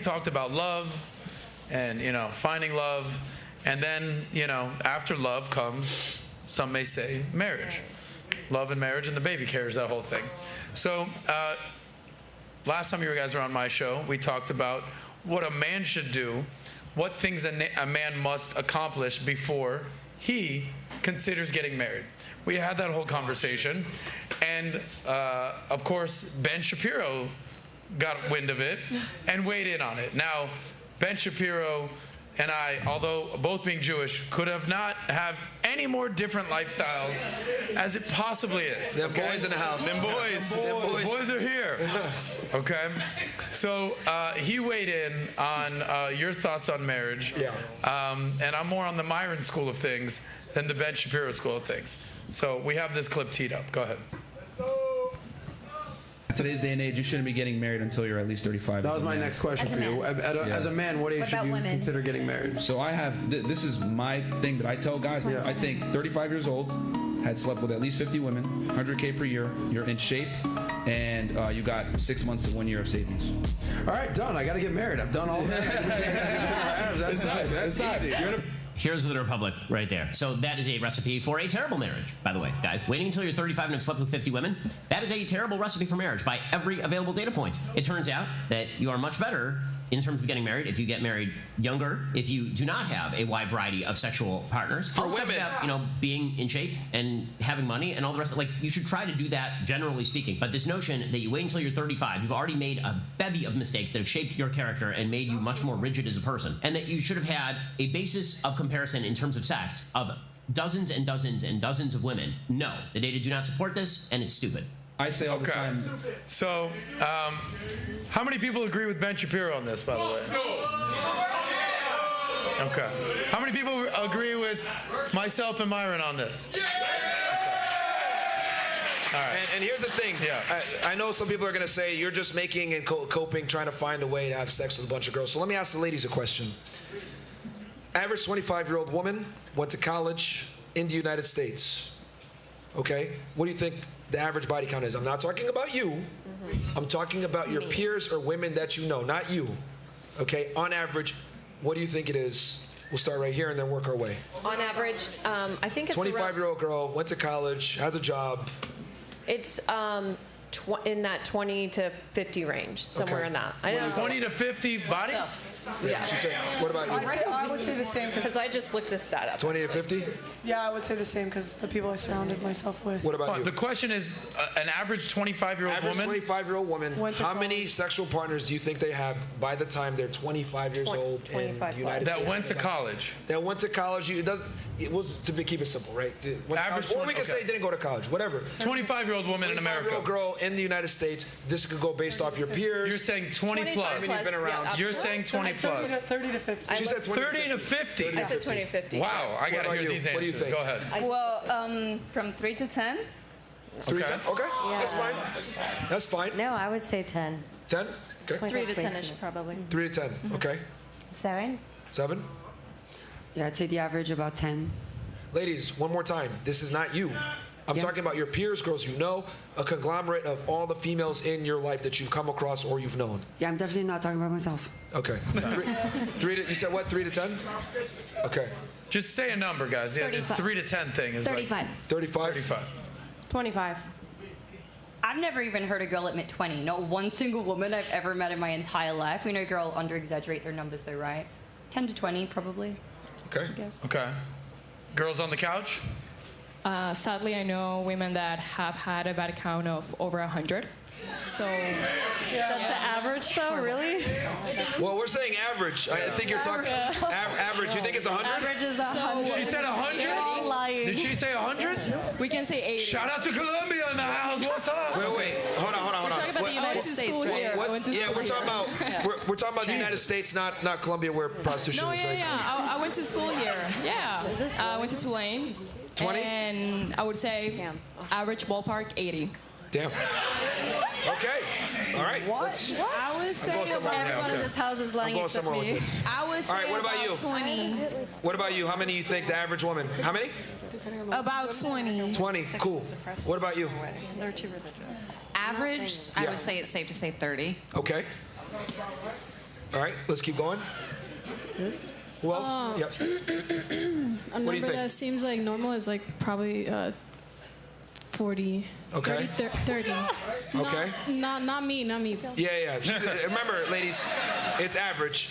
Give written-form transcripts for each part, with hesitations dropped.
talked about love and, finding love. And then, after love comes, some may say, marriage. Love and marriage and the baby carries that whole thing. So last time you guys were on my show, we talked about what a man should do, what things a man must accomplish before he considers getting married. We had that whole conversation. And, of course, Ben Shapiro got wind of it and weighed in on it. Now, Ben Shapiro and I, although both being Jewish, could have not have any more different lifestyles as it possibly is. Them boys in the house. Them boys. The boys are here. Okay? So he weighed in on your thoughts on marriage. Yeah. And I'm more on the Myron school of things than the Ben Shapiro school of things. So we have this clip teed up. Go ahead. Let's go. In today's day and age, you shouldn't be getting married until you're at least 35. That was my next question for you. As a man, what age should you consider getting married? So I have, this is my thing that I tell guys. Yeah. I think 35 years old, had slept with at least 50 women, 100K per year, you're in shape, and you got 6 months to 1 year of savings. All right, done. I got to get married. I've done all that. That's easy. Here's the Republic right there. So that is a recipe for a terrible marriage, by the way, guys. Waiting until you're 35 and have slept with 50 women, that is a terrible recipe for marriage by every available data point. It turns out that you are much better in terms of getting married if you get married younger, if you do not have a wide variety of sexual partners. For women. About, being in shape and having money and all the rest. Like, you should try to do that, generally speaking. But this notion that you wait until you're 35, you've already made a bevy of mistakes that have shaped your character and made you much more rigid as a person, and that you should have had a basis of comparison in terms of sex of dozens and dozens and dozens of women. No, the data do not support this, and it's stupid. I say all the time. So, how many people agree with Ben Shapiro on this, by the way? Okay. How many people agree with myself and Myron on this? Okay. All right. And here's the thing. Yeah. I know some people are going to say you're just making and coping, trying to find a way to have sex with a bunch of girls. So let me ask the ladies a question. Average 25-year-old woman went to college in the United States. Okay? What do you think the average body count is? I'm not talking about you. I'm talking about your peers or women that you know, not you. Okay? On average, what do you think it is? We'll start right here and then work our way. On average, I think it's 25-year-old girl, went to college, has a job. It's in that 20 to 50 range, somewhere in that. I know. 20 to 50 bodies? Yeah. She said, what about you? I would say the same because I just looked this stat up. 20 to 50? Yeah, I would say the same because the people I surrounded myself with. What about you? The question is, an average 25-year-old woman? Average 25-year-old woman, how many sexual partners do you think they have by the time they're 25 years old in the United States? That went to college. That went to college. It was to keep it simple, right? Average, or we can say didn't go to college, whatever. 25-year-old woman in America. 25-year-old girl in the United States. This could go based off your peers. You're saying 20 plus. You've been around. Yeah, You're saying 20 plus. 30 to 50. She said 30 to 50. I said 20 to 50. Wow, I gotta hear these answers. What do you think? Go ahead. Well, from 3 to 10. 3 to 10? Okay, that's fine. That's fine. No, I would say 10. 10? Okay. 3 to 10-ish, probably. 3 to 10, okay. 7. 7? Yeah, I'd say the average about 10. Ladies, one more time. This is not you. I'm talking about your peers, girls you know, a conglomerate of all the females in your life that you've come across or you've known. Yeah, I'm definitely not talking about myself. Okay. You said what, 3 to 10? Okay. Just say a number, guys. Yeah, this 3 to 10 thing is 35. like 35? 35. 25. I've never even heard a girl admit 20. Not one single woman I've ever met in my entire life. We know a girl under-exaggerate their numbers though, right? 10 to 20, probably. Okay. I guess. Okay. Girls on the couch? Sadly, I know women that have had a body count of over 100. So That's the average, though, really? Well, we're saying average. I think you're talking average. You think it's 100? Average is 100. She said 100? Lying. Did she say 100? we can say 80. Shout out to Colombia in the house. What's up? Wait. Hold on. We're talking about the United States, right? We're talking about we're talking about the United States, not Colombia, where prostitution is very common. I went to school here. Yeah. I went to Tulane. 20? And I would say average ballpark 80. Damn. Okay. All right. What? I would say Everyone in this house is lying except me. I would say All right, what about you? 20. What about you? How many you think the average woman? How many? About 20. 20. Cool. What about you? They're too religious. Average, I would say it's safe to say 30. Okay. All right, let's keep going. This? Who else? Yep. A What do you number think? that seems like normal is like probably 40. Okay. 30. Okay. Not me. Yeah. Remember, ladies, it's average.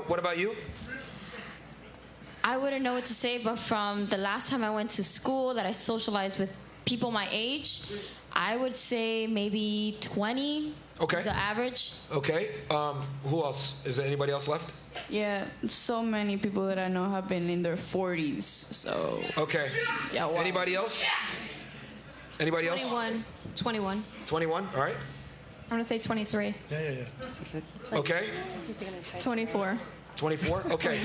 What about you? I wouldn't know what to say, but from the last time I went to school that I socialized with people my age, I would say maybe 20 Okay. is the average. Okay. Who else? Is there anybody else left? Yeah, so many people that I know have been in their 40s. So. Okay. Yeah. Wow. Anybody else? Anybody else? 21. 21. All right. I'm gonna say 23. Yeah. Okay. 24. 24. Okay.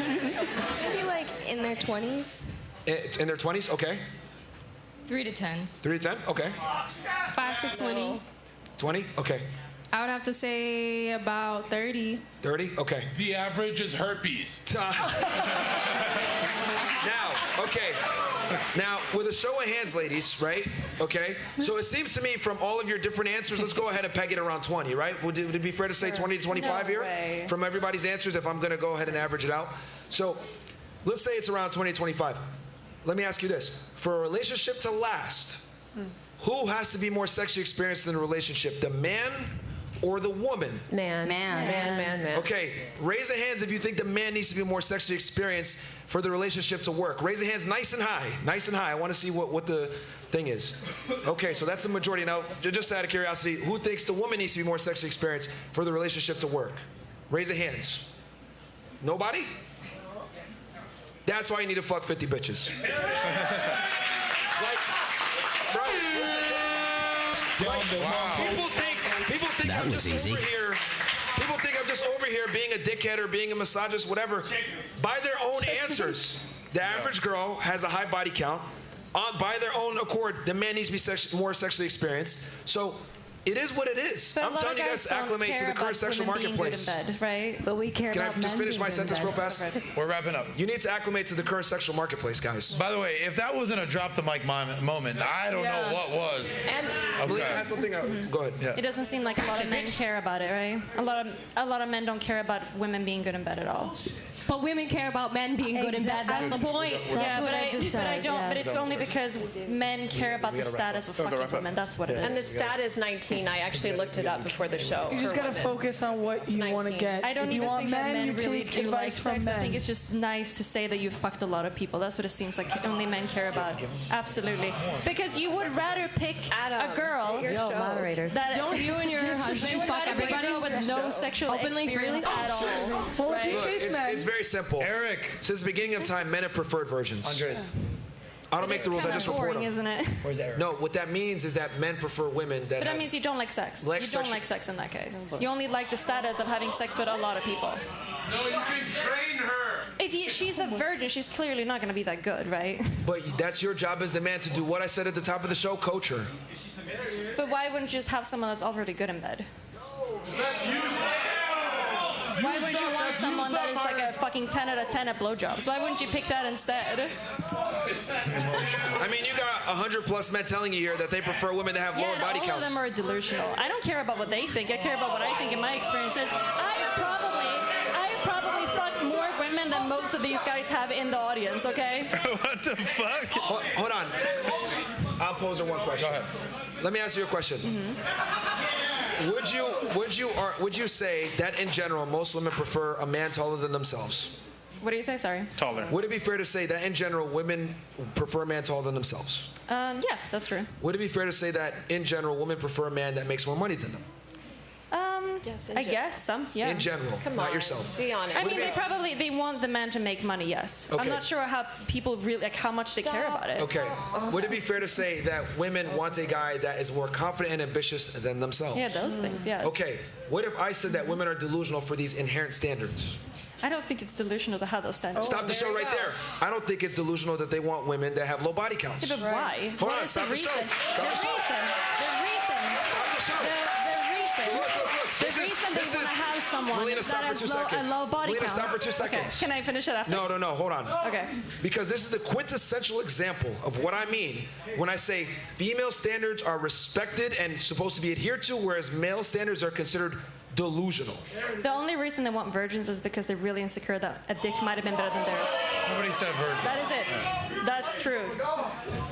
Maybe like in their 20s. In their 20s. Okay. 3 to 10s. 3 to 10. Okay. 5 to 20. 20. Okay. I would have to say about 30. 30. Okay. The average is herpes. Now, with a show of hands, ladies, right? Okay. So it seems to me from all of your different answers, let's go ahead and peg it around 20, right? Would it be fair to say 20 to 25 here? way. From everybody's answers, if I'm going to go ahead and average it out. So let's say it's around 20 to 25. Let me ask you this. For a relationship to last, who has to be more sexually experienced in the relationship, the man or the woman? Man. Okay, raise the hands if you think the man needs to be more sexually experienced for the relationship to work. Raise the hands nice and high. I want to see what the thing is. Okay, so that's the majority. Now, just out of curiosity, who thinks the woman needs to be more sexually experienced for the relationship to work? Raise the hands. Nobody? That's why you need to fuck 50 bitches. Bro, people think That I'm was just easy. over here. People think I'm just over here being a dickhead or being a misogynist, whatever. By their own answers, the average girl has a high body count. By their own accord, the man needs to be more sexually experienced. So it is what it is. But I'm telling you guys to acclimate to the current sexual marketplace. Right? But we care Can I about just men finish my being sentence in real bed. fast? We're wrapping up. You need to acclimate to the current sexual marketplace, guys. By the way, if that wasn't a drop the mic moment, I don't know what was. And Melina has something. Go ahead. it doesn't seem like a lot of men care about it, right? A lot of men don't care about women being good in bed at all. But women care about men being good in bed. That's the point. Yeah, what I just said, don't. yeah. But it's only because men care about the status of fucking women. That's what it is. And the stat is 19. I actually looked it up before the show. You just for gotta women. focus on what you want to get. I don't if you even want think men, that men you really take do like advice from sex. men. I think it's just nice to say that you've fucked a lot of people. That's what it seems like only men care about. Absolutely. Because you would rather pick a girl Yo, moderators. that Don't you and your husband fuck everybody with no sexual openly, experience freely? at all. Well, right? if you Look, chase men, it's very simple. Eric. Since the beginning of time, men have preferred virgins. Andres. I don't make the rules, I Kinda just report boring, them. isn't it? Where's Eric? No, what that means is that men prefer women that But that have... means you don't like sex. Like You don't sexual- like sex in that case. You only like the status of having sex with a lot of people. No, you can train her. If she's a virgin, she's clearly not going to be that good, right? But that's your job as the man to do what I said at the top of the show, coach her. But why wouldn't you just have someone that's already good in bed? Why wouldn't you want someone that is like a fucking 10 out of 10 at blowjobs? Why wouldn't you pick that instead? I mean, you got 100+ men telling you here that they prefer women to have Yeah, lower and body all counts. of them are delusional. I don't care about what they think. I care about what I think in my experiences. I probably fucked more women than most of these guys have in the audience, okay? What the fuck? Hold on. I'll pose her one question. Go ahead. Let me ask you a question. Would you say that in general most women prefer a man taller than themselves? What do you say? Sorry. Taller. Would it be fair to say that in general women prefer a man taller than themselves? Yeah, that's true. Would it be fair to say that in general women prefer a man that makes more money than them? Yes, I guess some, yeah. In general, not yourself. Be honest. I mean, they want the man to make money, yes. Okay. I'm not sure how people really, like how much they care about it. Okay. Would it be fair to say that women want a guy that is more confident and ambitious than themselves? Yeah, those things, yes. Okay. What if I said that women are delusional for these inherent standards? I don't think it's delusional to have those standards. Stop the show right there. I don't think it's delusional that they want women that have low body counts. Yeah, but why? Hold What on, is stop the show. reason? Stop the show. The reason they want to have someone Melina, that stop for 2 has seconds. a low body Melina, count. stop for 2 seconds. Okay. Can I finish it after? No, hold on. Okay. Because this is the quintessential example of what I mean when I say female standards are respected and supposed to be adhered to, whereas male standards are considered delusional. The only reason they want virgins is because they're really insecure that a dick might have been better than theirs. Nobody said virgin. That is it. That's true.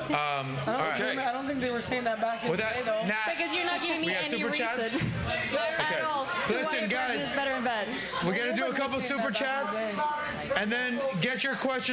I don't think they were saying that back in the day, though. Because you're not giving me We got any super reason chats? at all to why Listen, a virgin guys, is better in bed. we're going to do a couple super chats, and then get your questions.